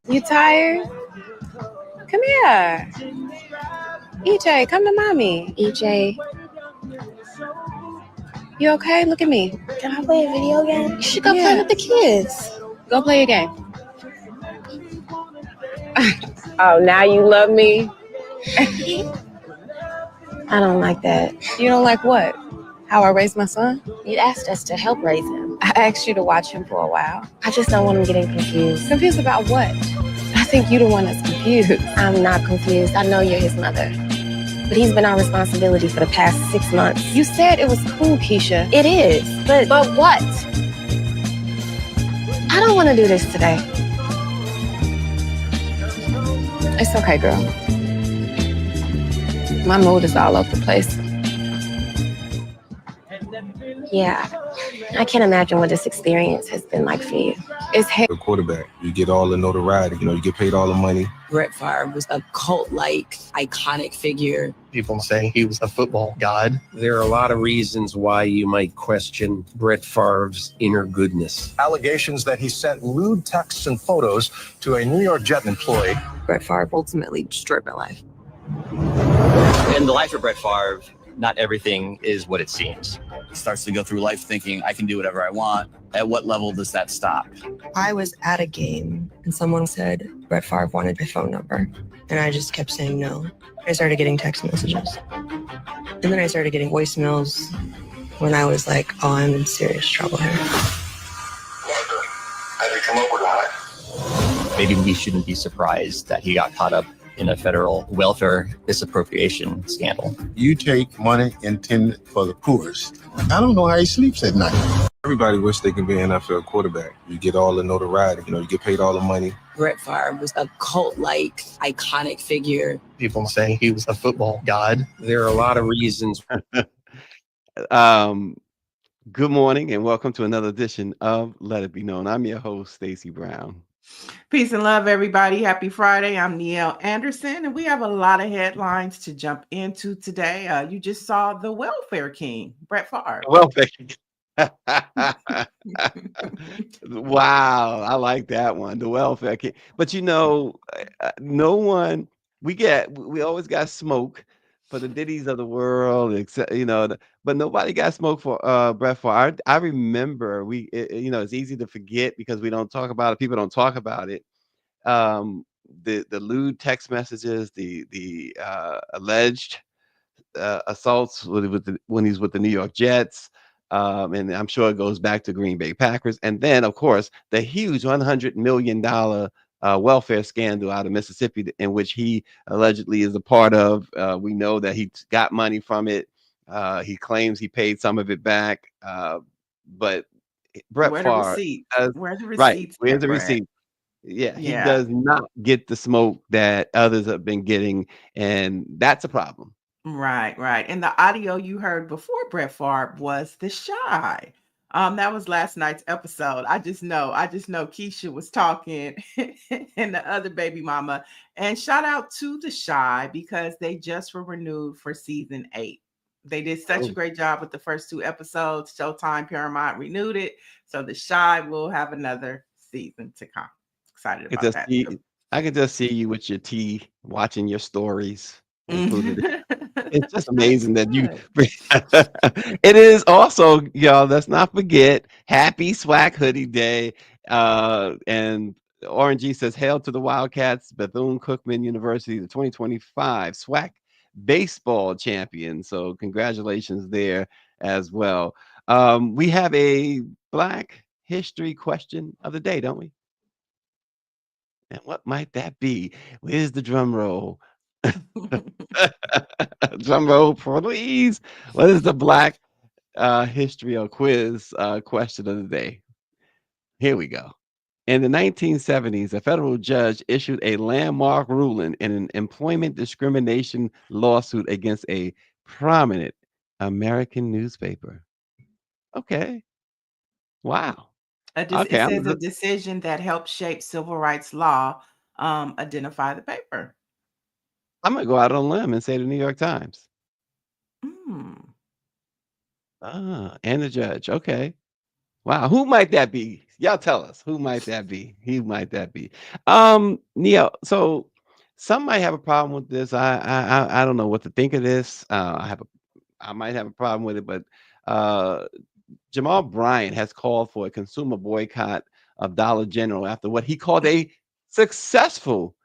You tired? Come here. EJ, come to mommy. EJ, You okay? Look at me. can I play a video game? You should go play with the kids. Go play a game. Oh, now you love me? I don't like that. You don't like what? How I raised my son? You asked us to help raise him. I asked you to watch him for a while. I just don't want him getting confused. Confused about what? I think you're the one that's confused. I'm not confused. I know you're his mother. But he's been our responsibility for the past 6 months. You said it was cool, Keisha. It is, but what? I don't want to do this today. It's okay, girl. My mood is all over the place. Yeah, I can't imagine what this experience has been like for you. It's A quarterback, you get all the notoriety, you get paid all the money. Brett Favre was a cult-like, iconic figure. People say he was a football god. There are a lot of reasons why you might question Brett Favre's inner goodness. Allegations that he sent lewd texts and photos to a New York Jet employee. Brett Favre ultimately destroyed my life. In the life of Brett Favre, not everything is what it seems. He starts to go through life thinking, I can do whatever I want. At what level does that stop? I was at a game and someone said Brett Favre wanted my phone number. And I just kept saying no. I started getting text messages. And then I started getting voicemails when I was like, oh, I'm in serious trouble here. Have you come up with that? Maybe we shouldn't be surprised that he got caught up in a federal welfare misappropriation scandal. You take money intended for the poorest. I don't know how he sleeps at night. Everybody wish they could be an NFL quarterback. You get all the notoriety, you get paid all the money. Brett Favre was a cult-like, iconic figure. People say he was a football god. There are a lot of reasons. Good morning and welcome to another edition of Let It Be Known. I'm your host, Stacy Brown. Peace and love, everybody. Happy Friday. I'm Niele Anderson, and we have a lot of headlines to jump into today. You just saw the welfare king, Brett Favre. Welfare king. Wow, I like that one, the welfare king. But no one, we always got smoke for the Diddy's of the world, except but nobody got smoke for Brett Favre. I remember it's easy to forget because we don't talk about it. People don't talk about it. The lewd text messages, the alleged assaults when he's with the New York Jets. And I'm sure it goes back to Green Bay Packers. And then, of course, the huge $100 million welfare scandal out of Mississippi, in which he allegedly is a part of. We know that he got money from it. He claims he paid some of it back. But Brett Favre, where's the receipt? Right? Where's the receipt? Yeah, he does not get the smoke that others have been getting, and that's a problem. Right. And the audio you heard before Brett Favre was The Shy. That was last night's episode. I just know Keisha was talking and the other baby mama. And shout out to The Shy because they just were renewed for season 8. They did such a great job with the first 2 episodes. Showtime, Paramount renewed it. So The Shy will have another season to come. Excited about that. I can just see you with your tea, watching your stories. It's just amazing that you it is also, y'all, let's not forget, happy SWAC hoodie day. And Orangey says, hail to the Wildcats, Bethune-Cookman University, the 2025 SWAC baseball champion. So congratulations there as well. We have a Black history question of the day, don't we? And what might that be? Where's the drum roll? Drum roll, please. What is the Black history or quiz question of the day? Here we go. In the 1970s, a federal judge issued a landmark ruling in an employment discrimination lawsuit against a prominent American newspaper. Okay. Wow. It says a decision that helped shape civil rights law. Identify the paper. I'm going to go out on a limb and say the New York Times. And the judge. Okay. Wow. Who might that be? Y'all tell us, who might that be? Who might that be? Neil, so some might have a problem with this. I don't know what to think of this. I might have a problem with it, but uh Jamal Bryant has called for a consumer boycott of Dollar General after what he called a successful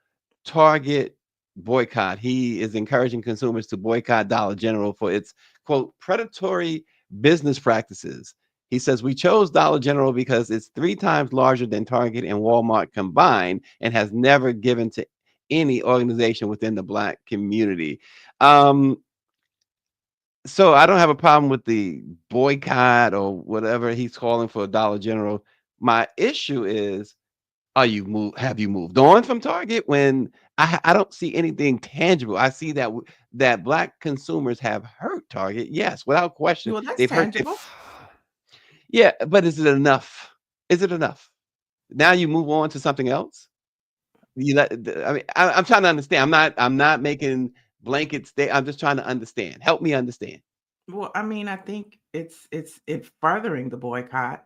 Target boycott. He is encouraging consumers to boycott Dollar General for its quote predatory business practices. He says, we chose Dollar General because it's 3 times larger than Target and Walmart combined and has never given to any organization within the Black community. Um, so I don't have a problem with the boycott or whatever he's calling for Dollar General. My issue is, have you moved on from Target when I don't see anything tangible? I see that Black consumers have hurt Target. Yes, without question, Well, that's they've hurt it. tangible. Yeah, but is it enough? Is it enough? Now you move on to something else? I mean, I'm trying to understand. I'm not making blanket I'm just trying to understand. Help me understand. Well, I mean, I think it's furthering the boycott.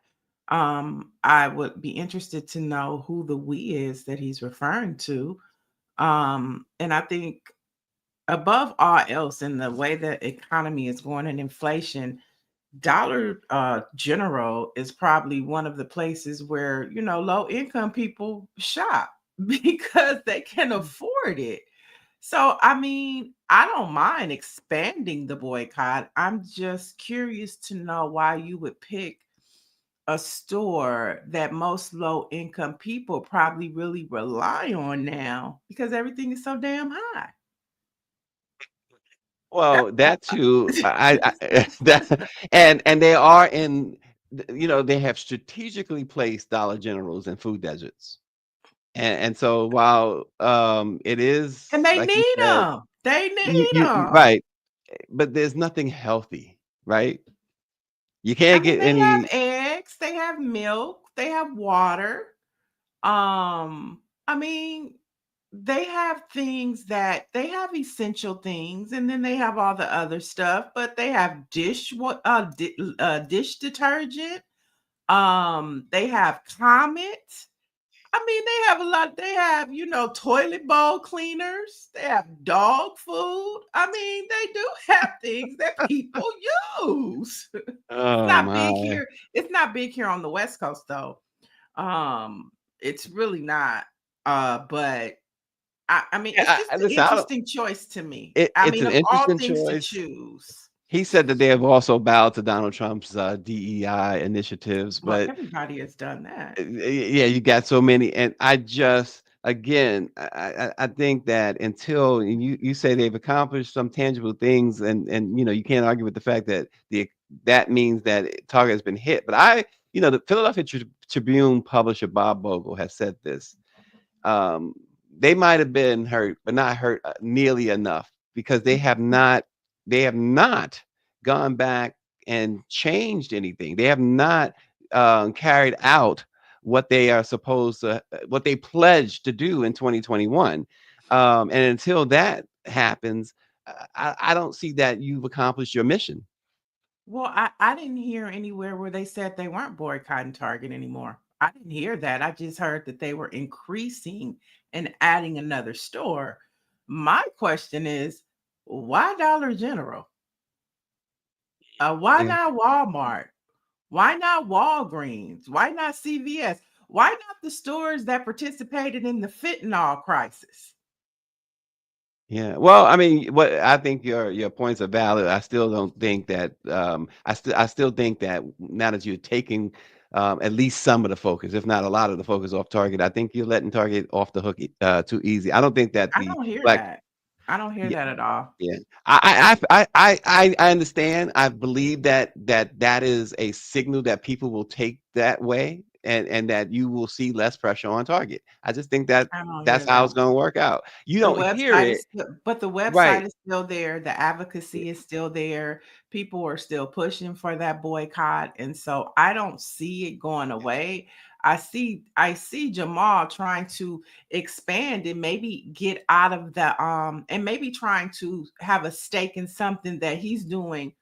I would be interested to know who the we is that he's referring to. And I think above all else, in the way the economy is going and inflation, Dollar General is probably one of the places where, low income people shop because they can afford it. So, I mean, I don't mind expanding the boycott. I'm just curious to know why you would pick a store that most low income people probably really rely on now because everything is so damn high. Well, that too, that and they are in, they have strategically placed Dollar Generals in food deserts, and so while it is And they like you need said, them. They you, need you them. right, but there's nothing healthy, right? You I can't mean, get they have any. eggs, they have milk, they have water. I mean, they have things that they have essential things, and then they have all the other stuff, but they have dish detergent. They have Comet. I mean, they have a lot. They have, toilet bowl cleaners. They have dog food. I mean, they do have things that people use. It's Oh not my! big here. It's not big here on the West Coast, though. It's really not. But I mean, it's Yeah, just an listen, I don't, interesting choice to me. I it's mean, an of all interesting things to choice. choose. He said that they have also bowed to Donald Trump's DEI initiatives, Well, but everybody has done that. yeah, you got so many, and I just again, I think that until you say they've accomplished some tangible things, and you can't argue with the fact that that means that Target has been hit. But the Philadelphia Tribune publisher Bob Bogle has said this. Um, they might have been hurt, but not hurt nearly enough because they have not gone back and changed anything. They have not carried out what they are supposed to, what they pledged to do in 2021. And until that happens, I don't see that you've accomplished your mission. Well, I didn't hear anywhere where they said they weren't boycotting Target anymore. I didn't hear that. I just heard that they were increasing and adding another store. My question is, why Dollar General? Why Yeah. not Walmart? Why not Walgreens? Why not CVS? Why not the stores that participated in the fentanyl crisis? Yeah. Well, I mean, what I think your points are valid. I still don't think that I still think that now that you're taking at least some of the focus, if not a lot of the focus off Target, I think you're letting Target off the hook too easy. I don't think that I the don't hear black that. I don't hear yeah, that at all. yeah. I understand. I believe that is a signal that people will take that way, and that you will see less pressure on Target. I just think that I don't that's hear how that. it's going to work out. You The don't hear website it, is still but the website right? is still there, the Yeah. advocacy is still there, people are still pushing for that boycott, and so I don't see it going away. I see Jamal trying to expand and maybe get out of the, and maybe trying to have a stake in something that he's doing,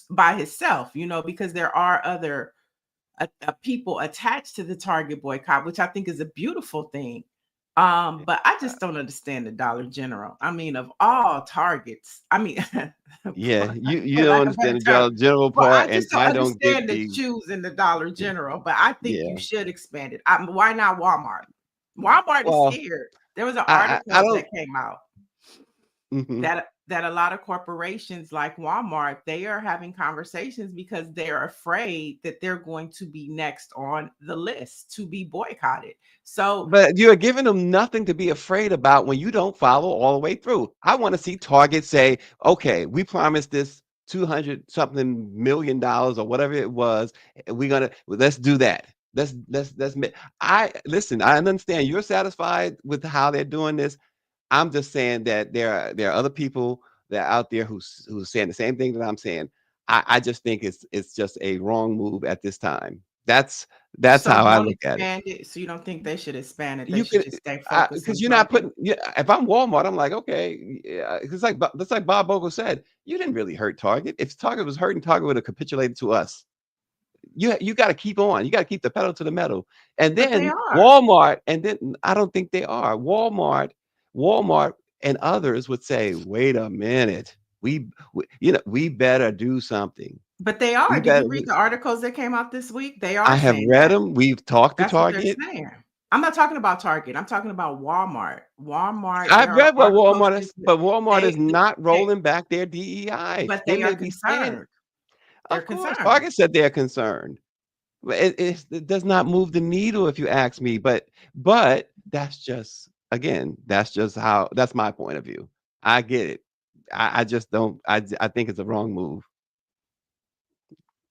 by himself, because there are other people attached to the Target boycott, which I think is a beautiful thing. But I just don't understand the Dollar General. I mean, of all Targets, I mean, Yeah, you for don't lack of a better understand the term, general well, I part, and just don't I don't get understand the the shoes in the Dollar General, but I think you yeah. should expand it. Why not Walmart? Walmart is Well, scared. There was an I article don't. that came out Mhm. that a lot of corporations like Walmart, they are having conversations because they're afraid that they're going to be next on the list to be boycotted. So But you're giving them nothing to be afraid about when you don't follow all the way through. I want to see Target say, okay, we promised this 200 something million dollars or whatever it was, and let's do that. I listen, I understand you're satisfied with how they're doing this. I'm just saying that there are other people that are out there who's saying the same thing that I'm saying. I just think it's just a wrong move at this time. That's so how I don't look at it. expand it. So you don't think they should expand it. They You should could just stay focused because on you're not Target. putting. Yeah, if I'm Walmart, I'm like, okay, yeah, it's like that's like Bob Bogle said. You didn't really hurt Target. If Target was hurting, Target would have capitulated to us. You got to keep on. You got to keep the pedal to the metal. And But they then are. Walmart, and then I don't think they are. Walmart, and others would say, wait a minute, we better do something. But they are. We Did better. you read the articles that came out this week? They I are have saying read that. them. We've talked to That's what they're Target. saying. I'm not talking about Target. I'm talking about Walmart. Walmart, I've there are read what articles Walmart that is, but Walmart is not they rolling back their DEI. but They they are may be saying, concerned. They're of course, concerned. Target said they're concerned. But it does not move the needle if you ask me. But that's just again, that's my point of view. I get it. I just don't. I think it's a wrong move.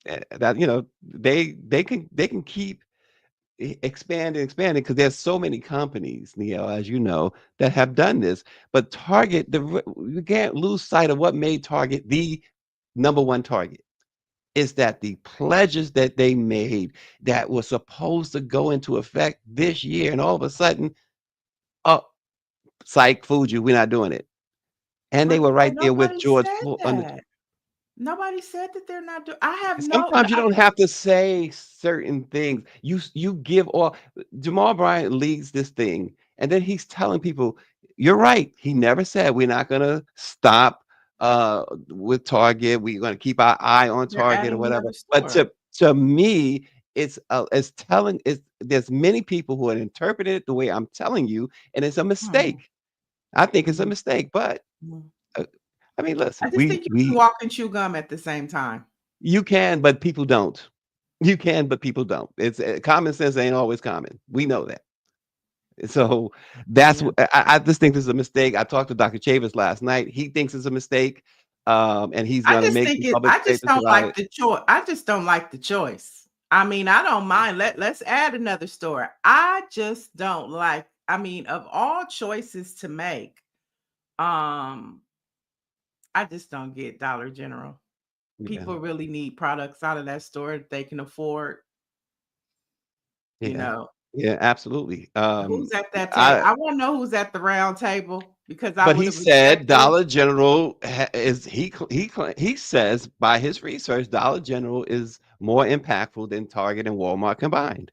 That they can keep expanding because there's so many companies, Neil, as you know, that have done this. But Target, you can't lose sight of what made Target the number one target. Is that the pledges that they made that were supposed to go into effect this year, and all of a sudden, oh, psych, fooled you, we're not doing it. And they But were right there with nobody George said Floyd. that. Nobody said that they're not doing. I have no. Sometimes you don't have to say certain things. You give all. Jamal Bryant leads this thing, and then he's telling people, "You're right." He never said we're not going to stop with Target. We're going to keep our eye on They're Target or adding whatever. another But store. to me, it's telling. There's many people who have interpreted it the way I'm telling you, and it's a Hmm. mistake. I think it's a Mhm. mistake, but Mhm. uh, I mean, I listen, just think you can walk and chew gum at the same time. you can, but people don't. You can, but people don't. It's common sense ain't always common. We know that. So that's Yeah. I just think this is a mistake. I talked to Dr. Chavis last night. He thinks it's a mistake, and he's I going to just make think some it. public I just statements don't about like it. the choice. I just don't like the choice. I mean, I don't mind. Let's add another store. I just don't like. I mean, of all choices to make, um, I just don't get Dollar General. Yeah, People really need products out of that store that they can afford. You yeah, know, yeah, absolutely. who's at that table? I I want to know who's at the round table because I But would he have said expected. Dollar General he says by his research Dollar General is more impactful than Target and Walmart combined.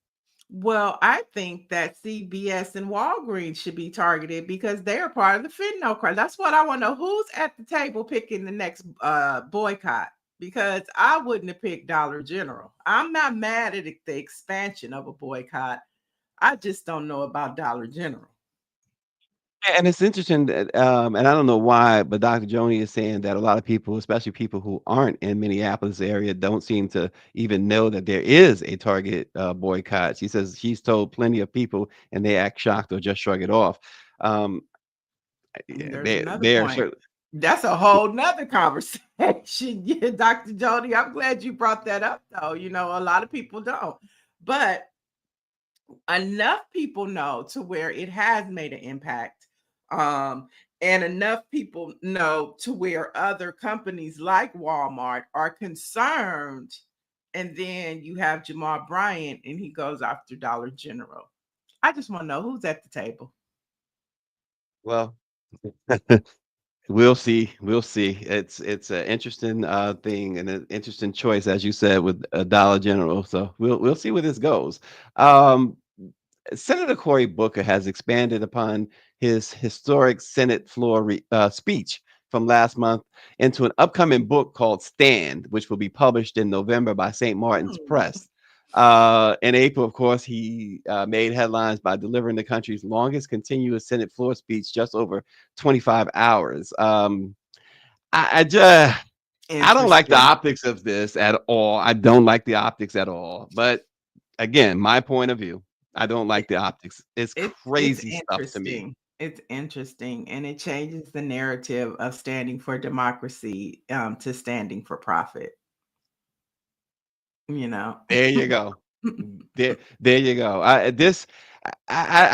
Well, I think that CBS and Walgreens should be targeted because they're part of the fentanyl crisis. That's what I want to know. Who's at the table picking the next boycott? Because I wouldn't have picked Dollar General. I'm not mad at the expansion of a boycott. I just don't know about Dollar General. And it's interesting that, and I don't know why, but Dr. Joni is saying that a lot of people, especially people who aren't in Minneapolis area, don't seem to even know that there is a Target boycott. She says she's told plenty of people, and they act shocked or just shrug it off. Um, And yeah, there's another they are point. certainly. That's a whole nother conversation. Yeah, Dr. Jody, I'm glad you brought that up, though. You know, a lot of people don't. But enough people know to where it has made an impact. And enough people know to where other companies like Walmart are concerned. And then you have Jamal Bryant and he goes after Dollar General. I just want to know who's at the table. Well, We'll see. We'll see. It's an interesting thing and an interesting choice, as you said, with Dollar General. So we'll see where this goes. Um, Senator Cory Booker has expanded upon his historic Senate floor speech from last month into an upcoming book called Stand, which will be published in November by St. Martin's Press. In April, of course, he made headlines by delivering the country's longest continuous Senate floor speech, just over 25 hours. I don't like the Interesting. optics of this at all. I don't like the optics at all. But again, my point of view, I don't like the optics. It's It's crazy stuff to me. interesting. It's interesting, and it changes the narrative of standing for democracy to standing for profit. You know. There you go. There you go. I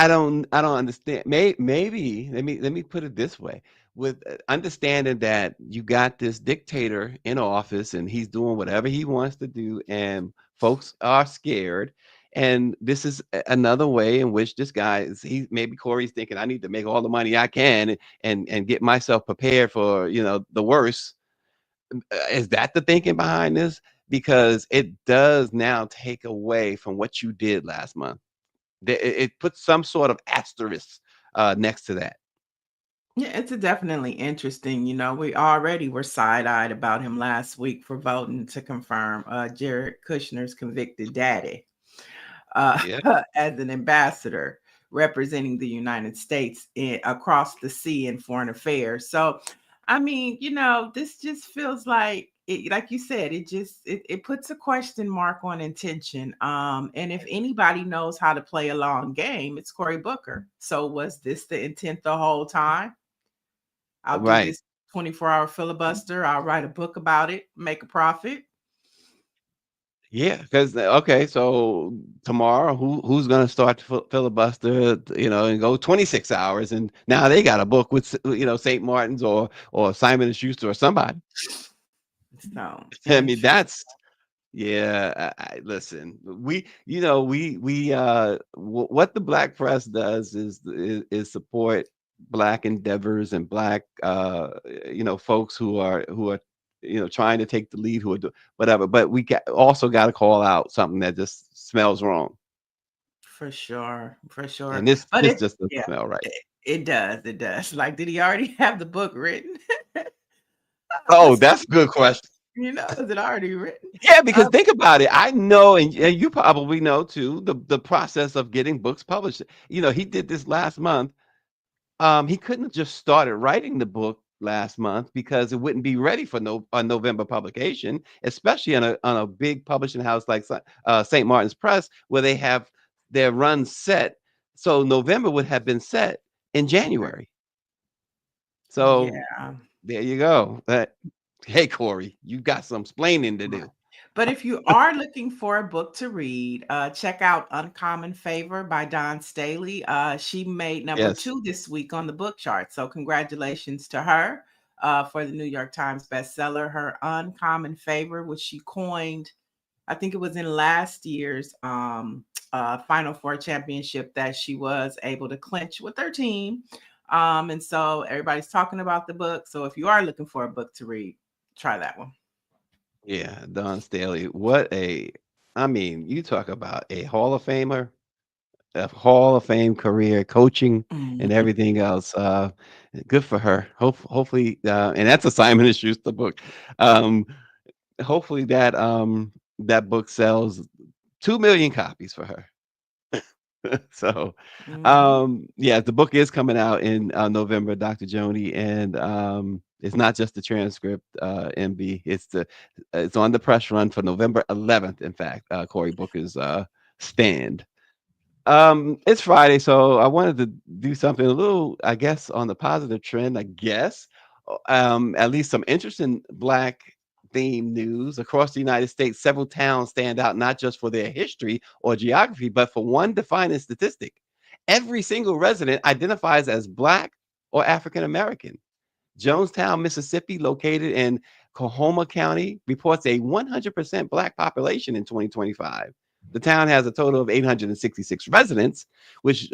don't understand. Maybe let me put it this way. With understanding that you got this dictator in office and he's doing whatever he wants to do, and folks are scared. And this is another way in which this guy is. He maybe Corey's thinking, I need to make all the money I can and get myself prepared for the worst. Is that the thinking behind this? Because it does now take away from what you did last month. It puts some sort of asterisk next to that. Yeah, it's definitely interesting. We already were side-eyed about him last week for voting to confirm Jared Kushner's convicted daddy Yeah. as an ambassador representing the United States across the sea in foreign affairs. So, I mean, this just feels like like you said, it puts a question mark on intention. And if anybody knows how to play a long game, it's Cory Booker. So was this the intent the whole time? I'll do Right. this 24-hour filibuster. I'll write a book about it, make a profit. Yeah, because okay, so tomorrow, who's gonna start the filibuster, and go 26 hours, and now they got a book with St. Martin's or Simon and Schuster or somebody. So I mean, that's yeah. Listen, what the Black press does is support Black endeavors and Black folks who are trying to take the lead, who are whatever. But we also got to call out something that just smells wrong, for sure, for sure. and this But this it, just doesn't yeah, smell right. it does. It does. Like, did he already have the book written? Oh, that's a good question. Is it already written? Yeah, because think about it. I know, and you probably know too, the process of getting books published. He did this last month. He couldn't have just started writing the book last month because it wouldn't be ready for a November publication, especially on a big publishing house like St. Martin's Press, where they have their run set. So November would have been set in January. So Yeah. there you go. Hey, Corey, you got some explaining to do. But if you are looking for a book to read, check out Uncommon Favor by Dawn Staley. She made number Yes. 2 this week on the book chart. So congratulations to her for the New York Times bestseller, her Uncommon Favor, which she coined, I think it was in last year's Final Four championship that she was able to clinch with her team. And so everybody's talking about the book. So if you are looking for a book to read, try that one. Yeah, Don Staley. I mean, you talk about a Hall of Famer, a Hall of Fame career, coaching and everything else. Good for her. Hopefully, and that's a Simon and Schuster book. Hopefully that book sells 2 million copies for her. So, yeah, the book is coming out in November, Dr. Joni, and it's not just the transcript, MB. It's on the press run for November 11th. In fact, Cory Booker's stand. It's Friday, so I wanted to do something a little, I guess, on the positive trend. I guess, at least some interesting Black themed news across the United States. Several towns stand out not just for their history or geography, but for one defining statistic: every single resident identifies as Black or African American. Jonestown, Mississippi, located in Coahoma County, reports a 100% Black population in 2025. The town has a total of 866 residents, which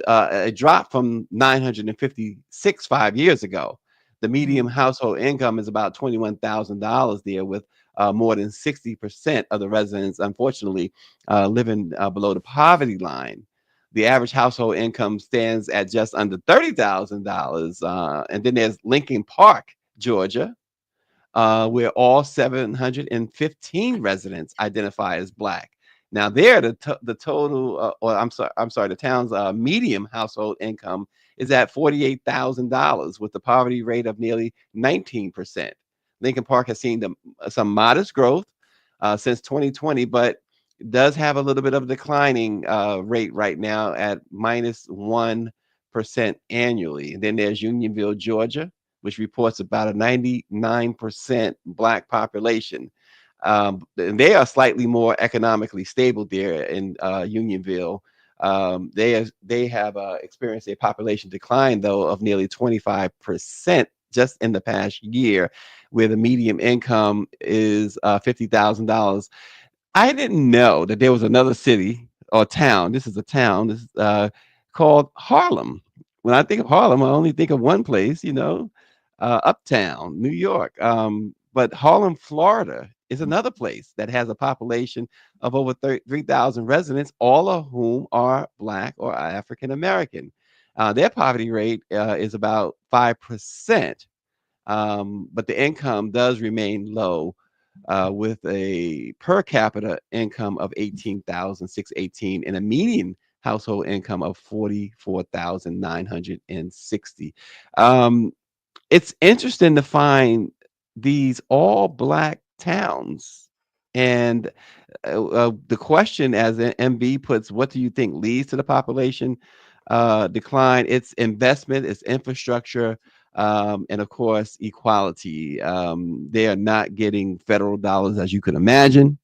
dropped from 956 5 years ago. The median household income is about $21,000 there, with more than 60% of the residents, unfortunately, living below the poverty line. The average household income stands at just under $30,000. And then there's Lincoln Park, Georgia, where all 715 residents identify as Black. Now, there, the total, the town's median household income is at $48,000, with the poverty rate of nearly 19%. Lincoln Park has seen some modest growth since 2020, but does have a little bit of a declining rate right now at -1% annually. And then there's Unionville, Georgia, which reports about a 99% Black population. And they are slightly more economically stable there in Unionville. They have experienced a population decline, though, of nearly 25% just in the past year, where the median income is $50,000. I didn't know that there was another city or town. This is a town. This is called Harlem. When I think of Harlem, I only think of one place, Uptown, New York. But Harlem, Florida is another place that has a population of over 3,000 residents, all of whom are Black or African American. Their poverty rate is about 5%, but the income does remain low, with a per capita income of $18,618 and a median household income of $44,960. It's interesting to find these all Black towns. And the question, as MB puts, what do you think leads to the population decline? It's investment, it's infrastructure, and of course, equality. They are not getting federal dollars, as you can imagine,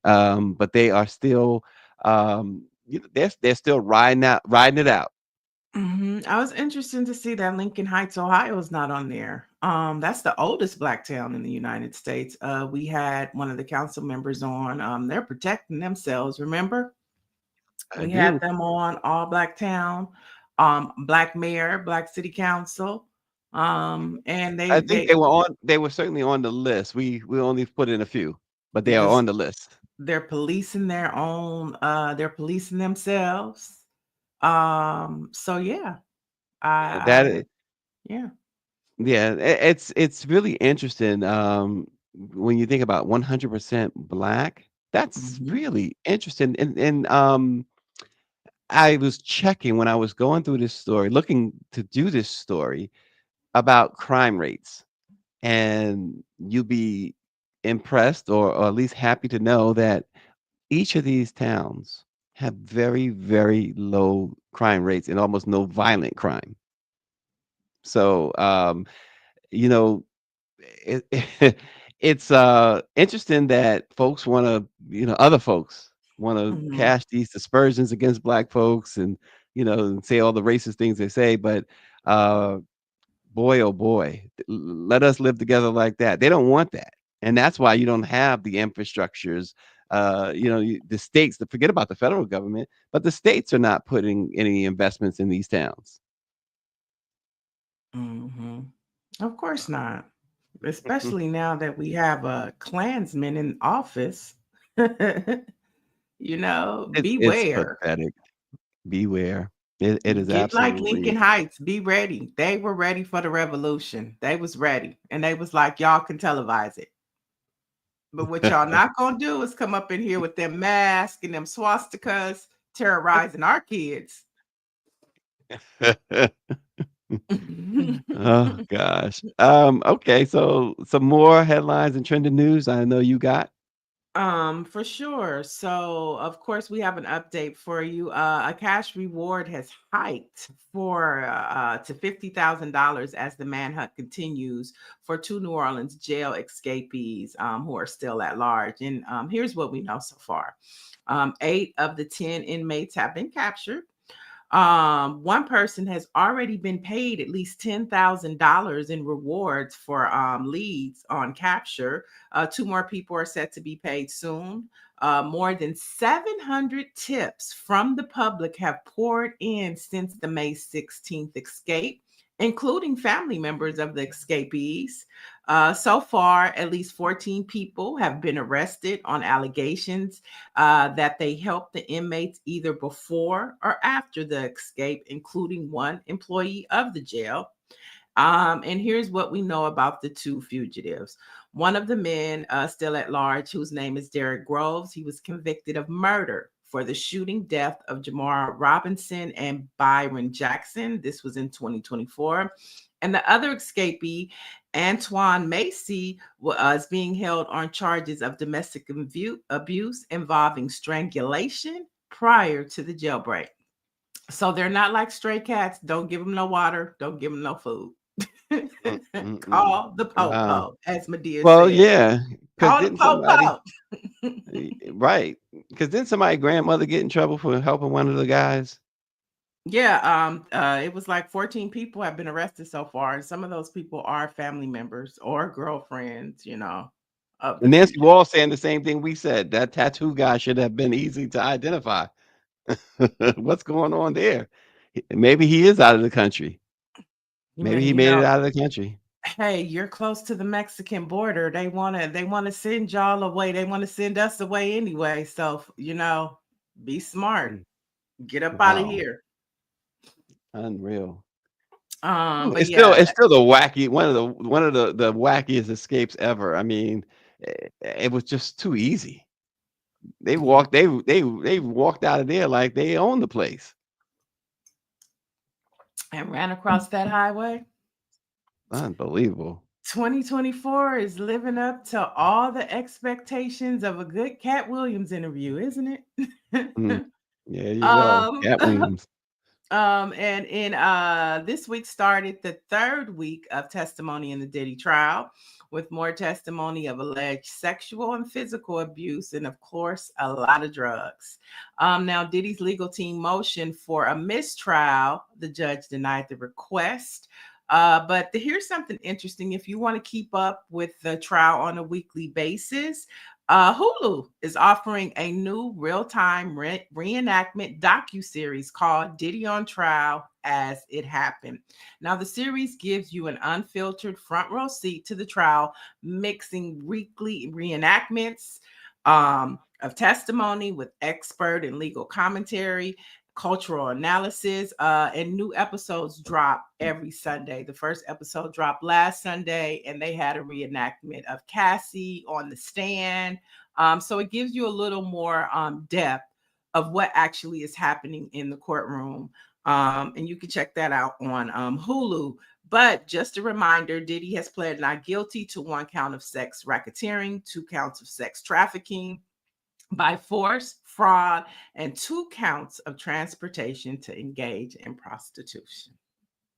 but they are still, they're still riding it out. I was interested to see that Lincoln Heights, Ohio is not on there. That's the oldest Black town in the United States. We had one of the council members on. They're protecting themselves, remember? We had them on, all Black town, Black mayor, Black city council. And I think they were certainly on the list. We only put in a few, but they are on the list. They're policing their own, they're policing themselves. So yeah. It's really interesting when you think about 100% Black. That's really interesting. And I was checking when I was going through this story, looking to do this story about crime rates, and you'll be impressed or at least happy to know that each of these towns have very, very low crime rates and almost no violent crime. So, it's interesting that folks want to, other folks want to cast these dispersions against Black folks, and and say all the racist things they say. But boy, oh boy, let us live together like that. They don't want that, and that's why you don't have the infrastructures. The states, to forget about the federal government, but the states are not putting any investments in these towns. Of course not. Especially now that we have a Klansman in office. Beware. It's pathetic. Beware. It is Get like absolutely. Lincoln Heights. Be ready. They were ready for the revolution. They was ready. And they was like, y'all can televise it. But what y'all not gonna do is come up in here with them masks and them swastikas terrorizing our kids. Oh gosh. Okay, so some more headlines and trending news I know you got. For sure. So of course we have an update for you. A cash reward has hiked for to $50,000 as the manhunt continues for 2 New Orleans jail escapees who are still at large. And here's what we know so far. 8 of the 10 inmates have been captured. One person has already been paid at least $10,000 in rewards for leads on capture. 2 more people are set to be paid soon. More than 700 tips from the public have poured in since the May 16th escape. including family members of the escapees. So far, at least 14 people have been arrested on allegations that they helped the inmates either before or after the escape, including one employee of the jail. And here's what we know about the two fugitives. One of the men still at large, whose name is Derek Groves, he was convicted of murder for the shooting death of Jamar Robinson and Byron Jackson. This was in 2024. And the other escapee, Antoine Macy, was being held on charges of domestic abuse involving strangulation prior to the jailbreak. So they're not like stray cats. Don't give them no water. Don't give them no food. Call the Wow. popo, as Medea Well, said. yeah, because Call the didn't somebody popo. right? Because didn't somebody grandmother get in trouble for helping one of the guys? Yeah, it was like 14 people have been arrested so far, and some of those people are family members or girlfriends, of the And Nancy fugitive. Wall saying the same thing we said. That tattoo guy should have been easy to identify. What's going on there? Maybe he is out of the country. Maybe he made it out of the country. Hey, you're close to the Mexican border. They wanna send y'all away. They want to send us away anyway. So, be smart. Get up out of Wow. here. Unreal. But It's yeah, still the wacky one of the wackiest escapes ever. I mean, it was just too easy. They walked out of there like they own the place. and ran across that highway. Unbelievable. 2024 is living up to all the expectations of a good Cat Williams interview, isn't it? Mm. Yeah, you go. um, Cat Williams. and in this week started the third week of testimony in the Diddy trial, with more testimony of alleged sexual and physical abuse, and of course, a lot of drugs. Now, Diddy's legal team motioned for a mistrial. The judge denied the request. But here's something interesting. If you want to keep up with the trial on a weekly basis, Hulu is offering a new real-time reenactment docuseries called Diddy on Trial as It Happened. Now, the series gives you an unfiltered front row seat to the trial, mixing weekly reenactments of testimony with expert and legal commentary, cultural analysis, and new episodes drop every Sunday. The first episode dropped last Sunday, and they had a reenactment of Cassie on the stand. So it gives you a little more depth of what actually is happening in the courtroom. And you can check that out on Hulu. But just a reminder, Diddy has pled not guilty to 1 count of sex racketeering, 2 counts of sex trafficking by force, fraud, and 2 counts of transportation to engage in prostitution.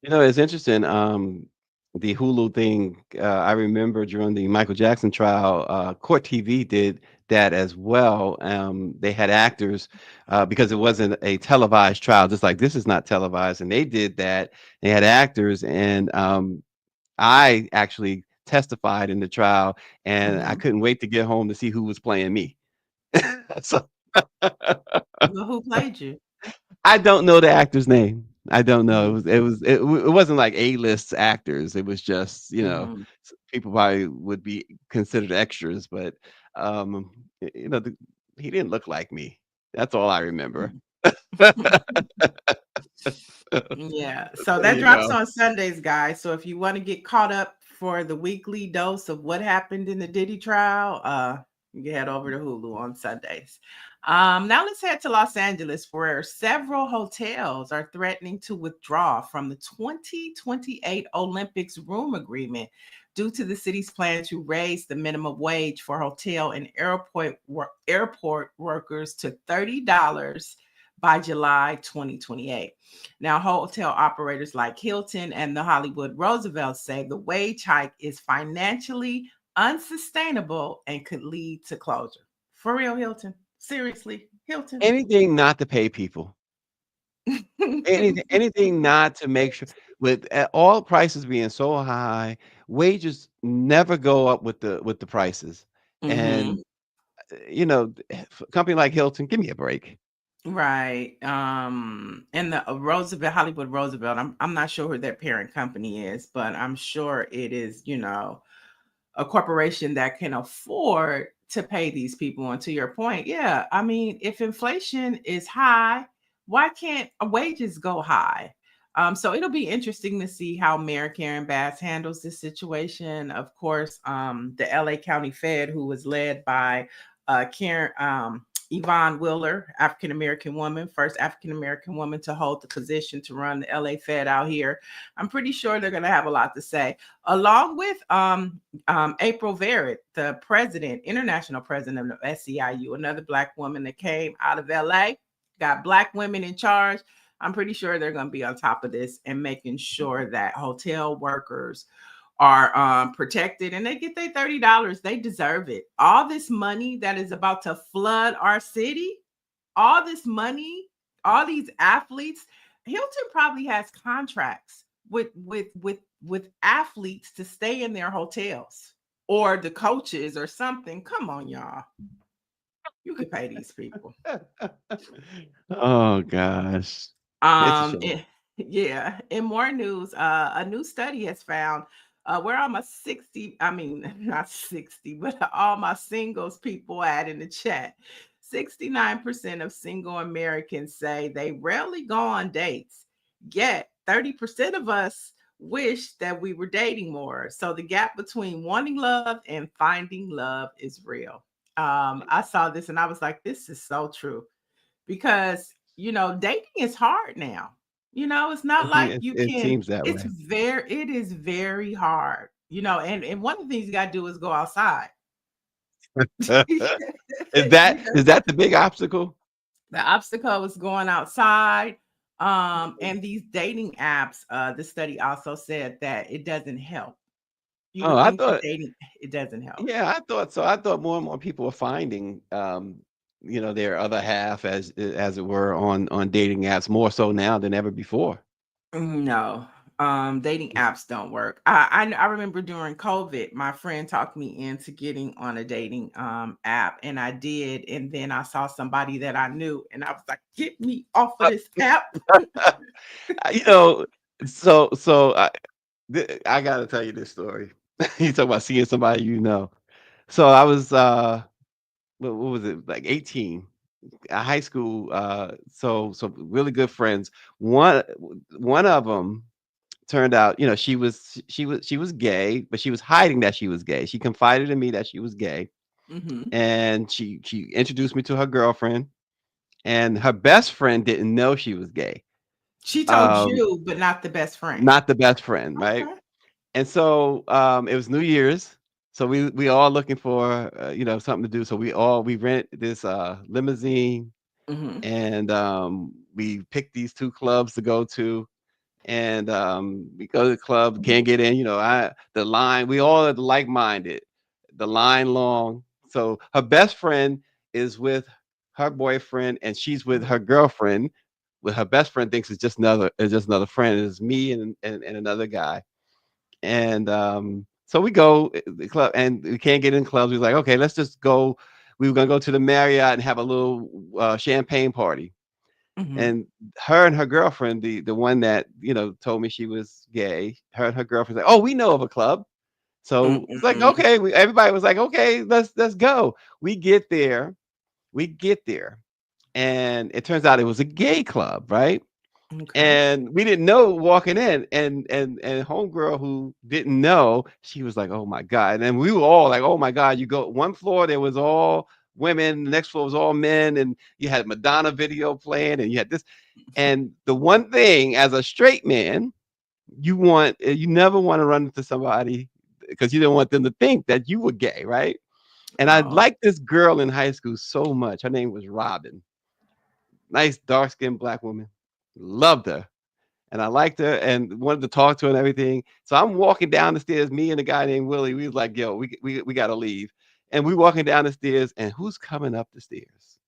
It's interesting. The Hulu thing, I remember during the Michael Jackson trial, Court TV did that as well. They had actors because it wasn't a televised trial, just like this is not televised, and they did that. They had actors, and I actually testified in the trial, and I couldn't wait to get home to see who was playing me. So Well, who played you? I don't know the actor's name. I don't know. It wasn't like A-list actors. It was just, people probably would be considered extras, but he didn't look like me. That's all I remember. Yeah. So that You drops know. on Sundays, guys. So if you want to get caught up for the weekly dose of what happened in the Diddy trial, you can head over to Hulu on Sundays. Now let's head to Los Angeles, where several hotels are threatening to withdraw from the 2028 Olympics room agreement due to the city's plan to raise the minimum wage for hotel and airport workers to $30 by July 2028. Now, hotel operators like Hilton and the Hollywood Roosevelt say the wage hike is financially unsustainable and could lead to closure. For real, Hilton? Seriously, Hilton? Anything not to pay people. Anything not to make sure, with all prices being so high, wages never go up with the prices. And a company like Hilton, give me a break. Right. And the Roosevelt, Hollywood Roosevelt, I'm not sure who their parent company is, but I'm sure it is, a corporation that can afford to pay these people. And to your point, yeah, I mean, if inflation is high, why can't wages go high? So it'll be interesting to see how Mayor Karen Bass handles this situation. Of course, the LA County Fed, who was led by Karen Yvonne Wheeler, African American woman, first African American woman to hold the position to run the LA Fed out here. I'm pretty sure they're going to have a lot to say, along with April Verrett, the president, international president of SEIU, another Black woman that came out of LA, got Black women in charge. I'm pretty sure they're going to be on top of this and making sure that hotel workers are protected and they get their $30. They deserve it. All this money that is about to flood our city, all this money, all these athletes, Hilton probably has contracts with athletes to stay in their hotels, or the coaches or something. Come on, y'all. You could pay these people. Oh gosh. It's a shame. Yeah. In more news, a new study has found where all my 60, I mean, not 60, but all my singles people at in the chat. 69% of single Americans say they rarely go on dates, yet 30% of us wish that we were dating more. So the gap between wanting love and finding love is real. I saw this and I was like, this is so true, because dating is hard now. It's not like you It can, seems that way. it is very hard, and one of the things you got to do is go outside. Is that the big obstacle? The obstacle is going outside. And these dating apps, the study also said that it doesn't help. You Oh, would I think that thought, dating, it doesn't help. yeah, I thought so. I thought more and more people are finding, their other half, as it were, on dating apps, more so now than ever before. No, dating apps don't work. I remember during COVID, my friend talked me into getting on a dating app, and I did. And then I saw somebody that I knew, and I was like, "Get me off of this app." You know, so I gotta tell you this story. You talk about seeing somebody you know. So I was what was it, like 18, high school. So really good friends. One of them turned out, she was gay, but she was hiding that she was gay. She confided in me that she was gay, Mhm. and she introduced me to her girlfriend, and her best friend didn't know she was gay. She told Um, you, but not the best friend. not the best friend, right? Okay. And so it was New Year's, so we all looking for something to do. So we rent this limousine, Mhm. and we picked these two clubs to go to. And we go to the club, can't get in. The line, we all are like-minded. The line long. So her best friend is with her boyfriend, and she's with her girlfriend. With her best friend thinks it's just another friend. It's me and another guy. And so we go the club, and we can't get in clubs. We was like, okay, let's just go. We were gonna go to the Marriott and have a little champagne party. Mhm. And her and her girlfriend, the one that told me she was gay, her and her girlfriend like, oh, we know of a club. So it's like, Mm-mm-mm. okay, everybody was like, okay, let's go. We get there, and it turns out it was a gay club, right? Okay. And we didn't know walking in, and homegirl who didn't know, she was like, oh my God. And then we were all like, oh my God. You go one floor, there was all women, the next floor was all men, and you had Madonna video playing, and you had this. And the one thing, as a straight man, you never want to run into somebody, because you don't want them to think that you were gay, right? And I Oh. liked this girl in high school so much. Her name was Robin. Nice dark-skinned Black woman. Loved her. And I liked her and wanted to talk to her and everything. So I'm walking down the stairs, me and a guy named Willie. We was like, yo, we got to leave. And we walking down the stairs, and who's coming up the stairs?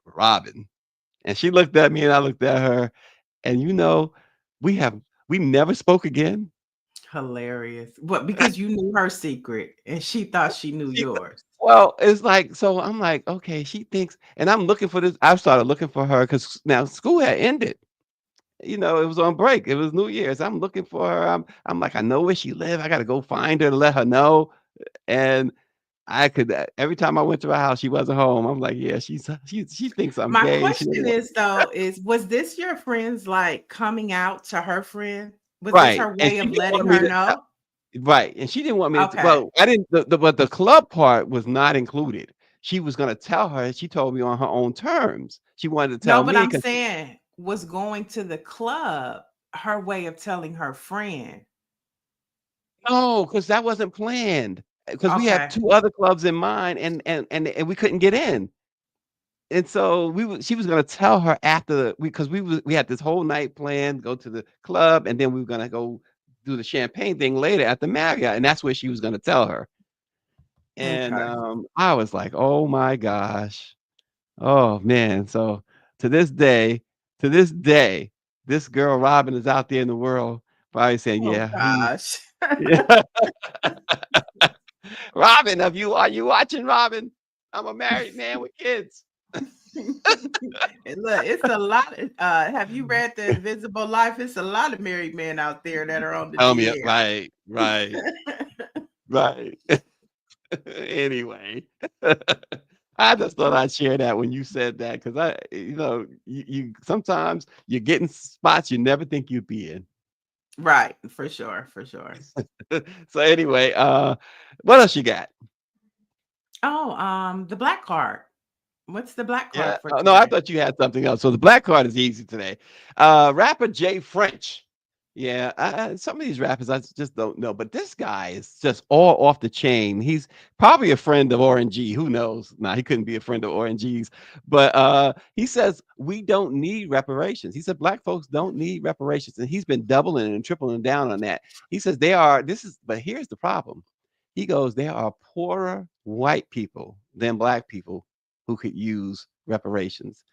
Robin. And she looked at me, and I looked at her. And we have we never spoke again. Hilarious. What? Because you knew her secret and she thought she knew She yours. Well, it's like, so I'm like, okay, she thinks, and I'm looking for this. I started looking for her because now school had ended. It was on break. It was New Year's. I'm looking for her. I'm like, I know where she live. I got to go find her to let her know. And I could every time I went to her house, she wasn't home. I'm like, yeah, she thinks I'm My gay. She question doesn't want. is though, was this your friend's like coming out to her friend? Was this Right, her and way she of didn't want letting me her to. know? Right, and she didn't want me to. Okay. Well, I didn't. But the club part was not included. She was gonna tell her. She told me on her own terms. She wanted to No, tell but me I'm because saying was going to the club her way of telling her friend. no, because that wasn't planned. Because we have Okay. two other clubs in mind, and we couldn't get in. And so she was gonna tell her after because we had this whole night planned, go to the club, and then we were gonna go do the champagne thing later at the Marriott, and that's where she was gonna tell her. And Okay. I was like, oh my gosh. Oh man. So to this day, to this day, this girl Robin is out there in the world probably saying, Oh yeah, gosh. yeah. Robin, are you watching Robin? I'm a married man with kids. And look, it's a lot. Have you read The Invisible Life? It's a lot of married men out there that are on the Tell me, DL. right, right, right. Anyway, I just thought I'd share that when you said that because you sometimes you're getting spots you never think you'd be in. Right, for sure, for sure. So anyway, what else you got? Oh, the black card. What's the black Yeah, card for no, I today? thought you had something else. So the black card is easy today. Rapper Jay French. Yeah, some of these rappers I just don't know, but this guy is just all off the chain. He's probably a friend of RNG. Who knows? Nah, he couldn't be a friend of RNG's. But he says we don't need reparations. He said black folks don't need reparations, and he's been doubling and tripling down on that. He says they are. But here's the problem. He goes, there are poorer white people than black people who could use reparations.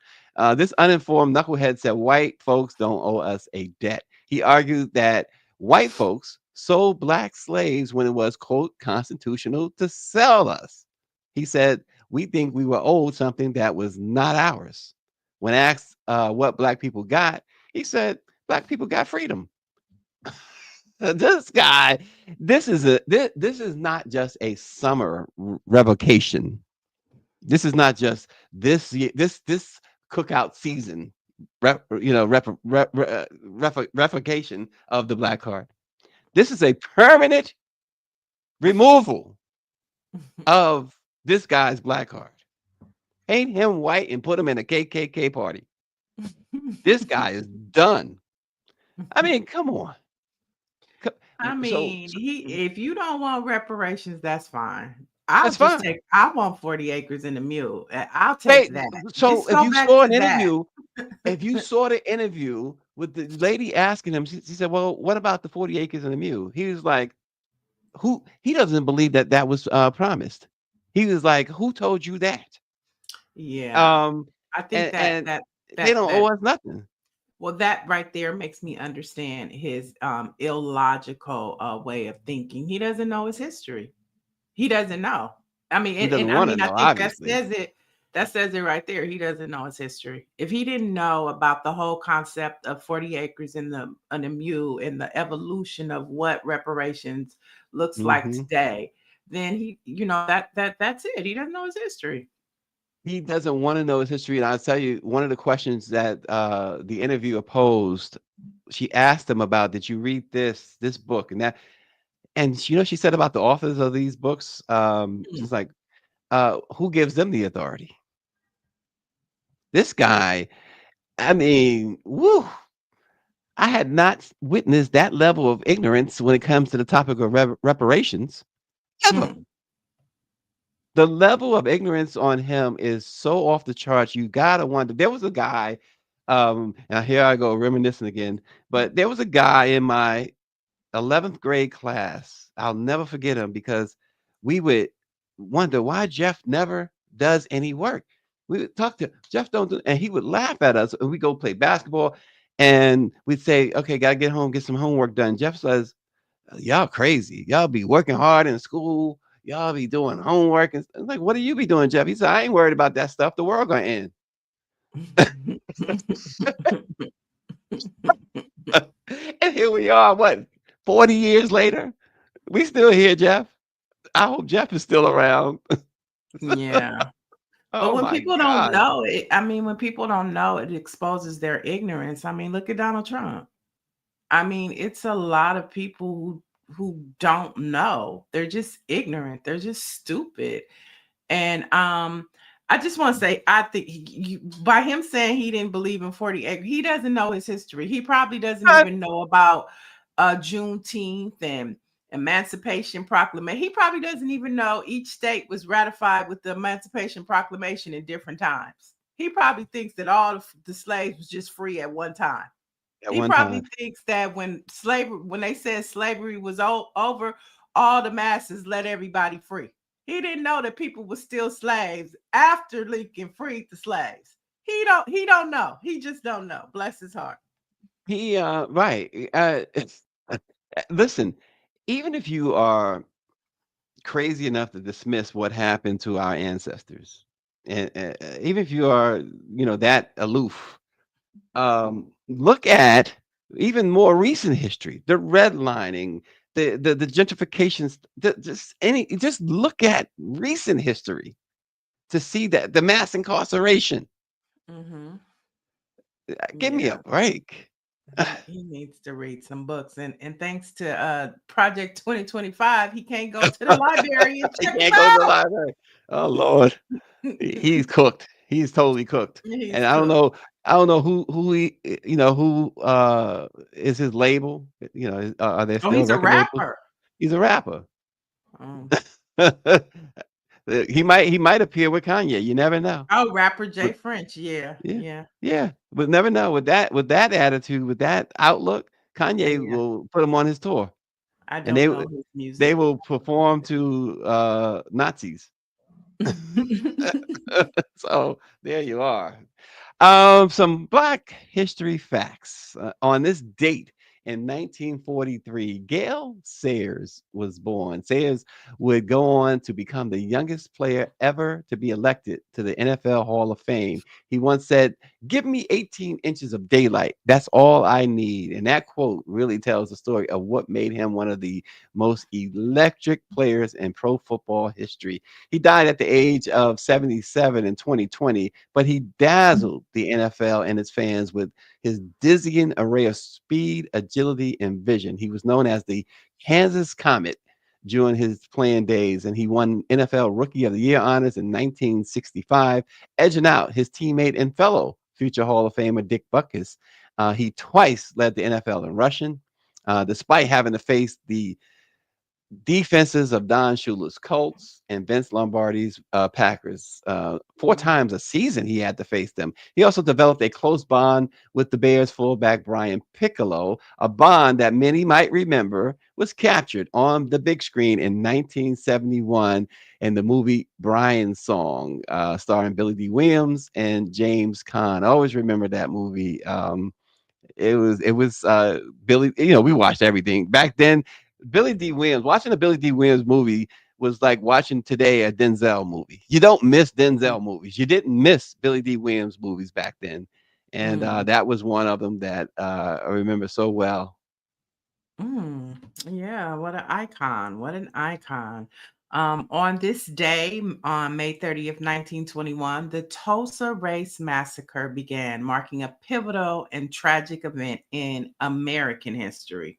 This uninformed knucklehead said white folks don't owe us a debt. He argued that white folks sold black slaves when it was, quote, constitutional to sell us. He said, we think we were owed something that was not ours. When asked what black people got, he said, black people got freedom. This guy, this is not just a summer revocation. This is not just this cookout season, revocation of the black card. This is a permanent removal of this guy's black card. Paint him white and put him in a KKK party. This guy is done. I mean, come on. I mean, So if you don't want reparations, that's fine. I'll that's just fine. take. I want 40 acres and a mule. I'll take Wait, that. so Just if go you back saw to an that. interview, if you saw the interview with the lady asking him, she said, "Well, what about the 40 acres and a mule?" He was like, "Who?" He doesn't believe that was promised. He was like, "Who told you that?" Yeah, Um, I think and they don't owe us nothing. well, that right there makes me understand his illogical way of thinking. He doesn't know his history. He doesn't know. I mean, He and doesn't I want to mean, I know, think that obviously. says it. That says it right there. He doesn't know his history. If he didn't know about the whole concept of 40 acres in the mule and the evolution of what reparations looks like Hmm. today, then that's it. He doesn't know his history. He doesn't want to know his history. And I'll tell you, one of the questions that the interviewer posed, she asked him about, did you read this book and that? And she said about the authors of these books, she's like, who gives them the authority? This guy, I mean, woo, I had not witnessed that level of ignorance when it comes to the topic of reparations ever. Hmm. The level of ignorance on him is so off the charts. You gotta wonder. There was a guy, now here I go reminiscing again, but there was a guy in my 11th grade class. I'll never forget him because we would wonder why Jeff never does any work. We would talk to Jeff, don't do, and he would laugh at us. And we go play basketball, and we'd say, "Okay, gotta get home, get some homework done." Jeff says, "Y'all crazy. Y'all be working hard in school. y'all be doing homework and stuff. Like, what do you be doing, Jeff? He said, I ain't worried about that stuff. The world gonna end. And here we are, what, 40 years later? We still here, Jeff. I hope Jeff is still around. Yeah. But Oh when my people don't God. know it, I mean, when people don't know, it exposes their ignorance. I mean, look at Donald Trump. I mean, it's a lot of people who don't know. They're just ignorant. They're just stupid. And I just want to say, I think by him saying he didn't believe in 48, he doesn't know his history. He probably doesn't even know about Juneteenth and Emancipation Proclamation. He probably doesn't even know each state was ratified with the Emancipation Proclamation in different times. He probably thinks that all of the slaves was just free at one time. He probably thinks that when they said slavery was over, all the masses let everybody free. He didn't know that people were still slaves after Lincoln freed the slaves. He don't know. He just don't know. Bless his heart. He right. Listen, even if you are crazy enough to dismiss what happened to our ancestors, and even if you are, that aloof, look at even more recent history, the redlining, the gentrifications, just look at recent history to see that the mass incarceration. Give me a break. He needs to read some books, and thanks to Project 2025, he can't go to the library and check Can't them go to the out. library. Oh Lord, he's cooked. He's totally cooked. He's And I don't know. I don't know who he. Who is his label? Are there Oh, still he's a record labels? rapper. He's a rapper. Oh. He might appear with Kanye. You never know. Oh, rapper Jay But- French. Yeah. Yeah. But never know with that attitude, with that outlook, Kanye will put him on his tour. I And don't know his music. they will perform to Nazis. So there you are. Some Black history facts. On this date in 1943, Gale Sayers was born. Sayers would go on to become the youngest player ever to be elected to the NFL Hall of Fame. He once said, "Give me 18 inches of daylight. That's all I need." And that quote really tells the story of what made him one of the most electric players in pro football history. He died at the age of 77 in 2020, but he dazzled the NFL and its fans with his dizzying array of speed, agility, and vision. He was known as the Kansas Comet during his playing days, and he won NFL Rookie of the Year honors in 1965, edging out his teammate and fellow future Hall of Famer Dick Butkus. He twice led the NFL in rushing, despite having to face the defenses of Don Shula's Colts and Vince Lombardi's Packers. 4 times a season he had to face them. He also developed a close bond with the Bears fullback Brian Piccolo, a bond that many might remember was captured on the big screen in 1971 in the movie Brian's Song, starring Billy D. Williams and James Caan. I always remember that movie. It was Billy, we watched everything back then. Billy D. Williams, watching a Billy D. Williams movie was like watching today a Denzel movie. You don't miss Denzel movies. You didn't miss Billy D. Williams movies back then. And that was one of them that I remember so well. Yeah, what an icon. What an icon. On this day, on May 30th, 1921, the Tulsa Race Massacre began, marking a pivotal and tragic event in American history.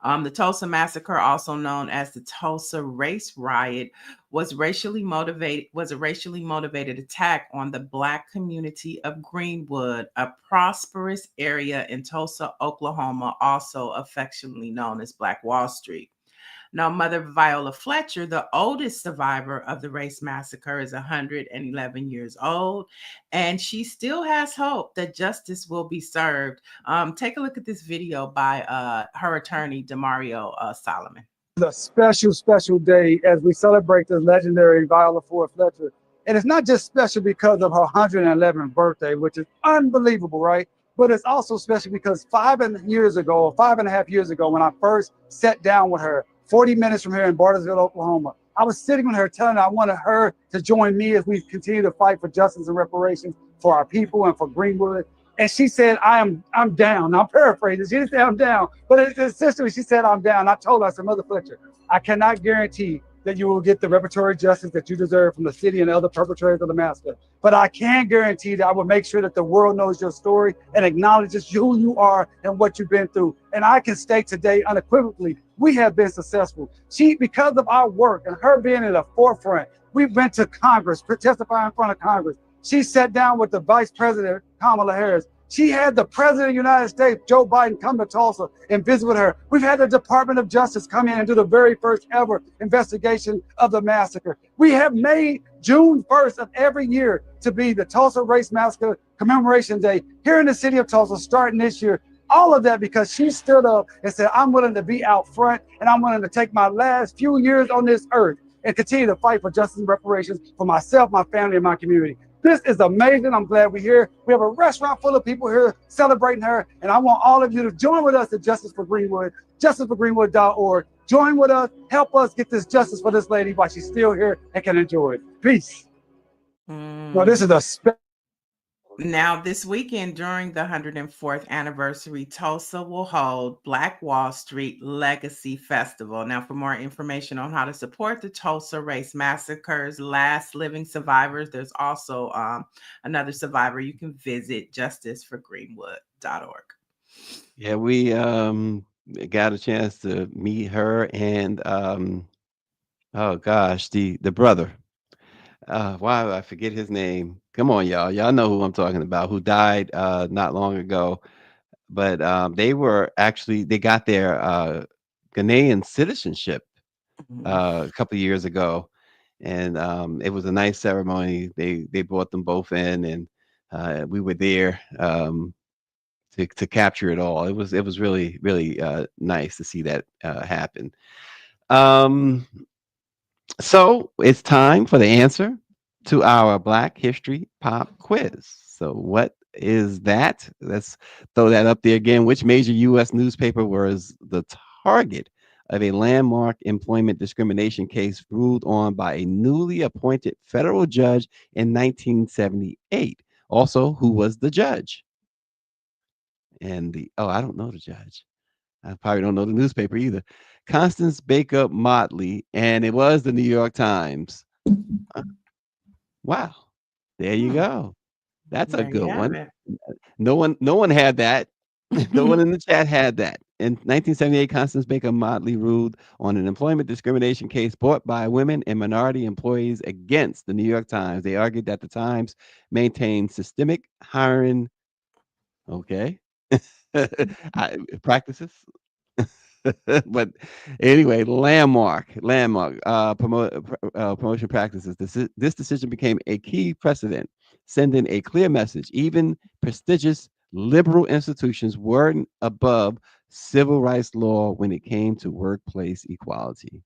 The Tulsa Massacre, also known as the Tulsa Race Riot, was a racially motivated attack on the Black community of Greenwood, a prosperous area in Tulsa, Oklahoma, also affectionately known as Black Wall Street. Now, Mother Viola Fletcher, the oldest survivor of the race massacre, is 111 years old, and she still has hope that justice will be served. Take a look at this video by her attorney, Demario Solomon. It's a special day as we celebrate the legendary Viola Ford Fletcher. And it's not just special because of her 111th birthday, which is unbelievable, right? But it's also special because 5.5 years ago, when I first sat down with her, 40 minutes from here in Bartlesville, Oklahoma, I was sitting with her telling her I wanted her to join me as we continue to fight for justice and reparations for our people and for Greenwood. And she said, I'm down. I'm paraphrasing. She didn't say I'm down, but essentially she said, I'm down. I told her, I said, Mother Fletcher, I cannot guarantee that you will get the reparatory justice that you deserve from the city and other perpetrators of the massacre. But I can guarantee that I will make sure that the world knows your story and acknowledges who you are and what you've been through. And I can state today unequivocally, we have been successful. Because of our work and her being in the forefront, we went to Congress, testify in front of Congress. She sat down with the Vice President, Kamala Harris. She had the President of the United States, Joe Biden, come to Tulsa and visit with her. We've had the Department of Justice come in and do the very first ever investigation of the massacre. We have made June 1st of every year to be the Tulsa Race Massacre Commemoration Day here in the city of Tulsa starting this year. All of that because she stood up and said, I'm willing to be out front and I'm willing to take my last few years on this earth and continue to fight for justice and reparations for myself, my family, and my community. This is amazing. I'm glad we're here. We have a restaurant full of people here celebrating her. And I want all of you to join with us at Justice for Greenwood, justiceforgreenwood.org. Join with us. Help us get this justice for this lady while she's still here and can enjoy it. Peace. Well, this is a Now, this weekend during the 104th anniversary, Tulsa will hold Black Wall Street Legacy Festival. Now, for more information on how to support the Tulsa Race Massacre's last living survivors, there's also another survivor you can visit, justiceforgreenwood.org. Yeah, we got a chance to meet her and oh gosh, the brother. Why do I forget his name? Come on, y'all. Y'all know who I'm talking about, who died not long ago. But they got their Ghanaian citizenship a couple of years ago. And it was a nice ceremony. They brought them both in and we were there to capture it all. It was really, really nice to see that happen. So it's time for the answer to our Black History Pop quiz. So what is that? Let's throw that up there again. Which major U.S. newspaper was the target of a landmark employment discrimination case ruled on by a newly appointed federal judge in 1978? Also, who was the judge? And I don't know the judge. I probably don't know the newspaper either. Constance Baker Motley, and it was the New York Times. Wow. There you go. That's a good one. No one had that. No one in the chat had that. In 1978, Constance Baker Motley ruled on an employment discrimination case brought by women and minority employees against the New York Times. They argued that the Times maintained systemic hiring, practices. But anyway, landmark promotion practices. This decision became a key precedent, sending a clear message. Even prestigious liberal institutions weren't above civil rights law when it came to workplace equality.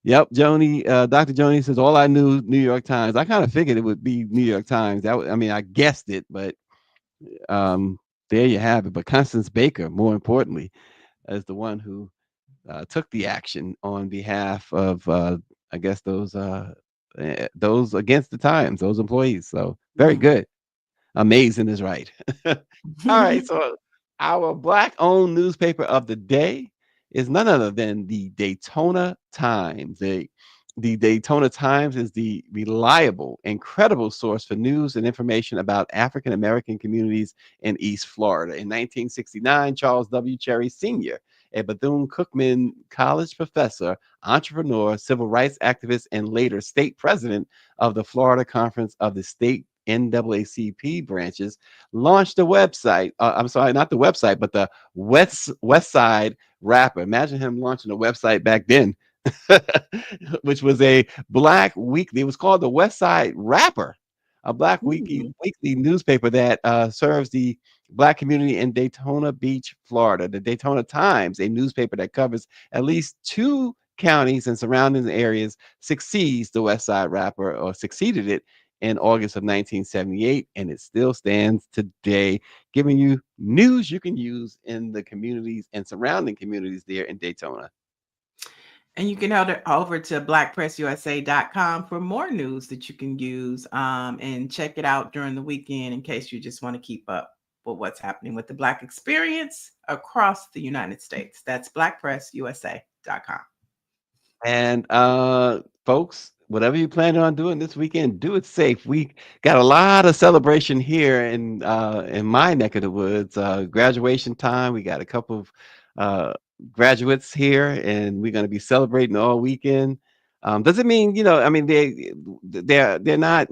Yep, Joni, Dr. Joni says, all I knew, New York Times. I kind of figured it would be New York Times. I guessed it, but there you have it. But Constance Baker, more importantly, as the one who took the action on behalf of, I guess, those against the Times, those employees. So very good. Amazing is right. All right. So our Black-owned newspaper of the day is none other than the Daytona Times. The Daytona Times is the reliable and credible source for news and information about African American communities in East Florida. In 1969, Charles W. Cherry Sr., a Bethune-Cookman College professor, entrepreneur, civil rights activist, and later state president of the Florida Conference of the State NAACP branches, launched a website. I'm sorry, not the website, but the West Side Rapper. Imagine him launching a website back then. Which was a Black weekly. It was called the West Side Rapper, a Black weekly newspaper that serves the Black community in Daytona Beach, Florida. The Daytona Times, a newspaper that covers at least 2 counties and surrounding areas, succeeded the West Side Rapper, or succeeded it in August of 1978, and it still stands today, giving you news you can use in the communities and surrounding communities there in Daytona. And you can head over to BlackPressUSA.com for more news that you can use and check it out during the weekend in case you just want to keep up with what's happening with the Black experience across the United States. That's BlackPressUSA.com. And folks, whatever you plan on doing this weekend, do it safe. We got a lot of celebration here in my neck of the woods. Graduation time. We got a couple of graduates here, and we're going to be celebrating all weekend. Doesn't mean, I mean, they're not,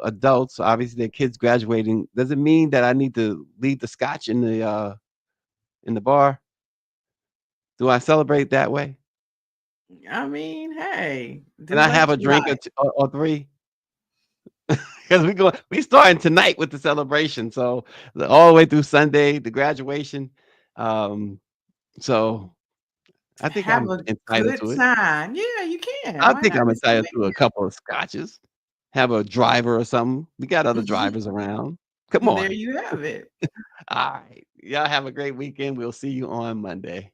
adults. So obviously, they're kids graduating. Doesn't mean that I need to leave the scotch in the bar. Do I celebrate that way? I mean, hey, Can I have a drink or three? Because we starting tonight with the celebration, so all the way through Sunday, the graduation. So I think have I'm a entitled good to it. time. Yeah, you can. I Why think not? I'm It's entitled to a amazing. couple of scotches. Have a driver or something. We got other drivers around. Come There on. you have it. All right. Y'all have a great weekend. We'll see you on Monday.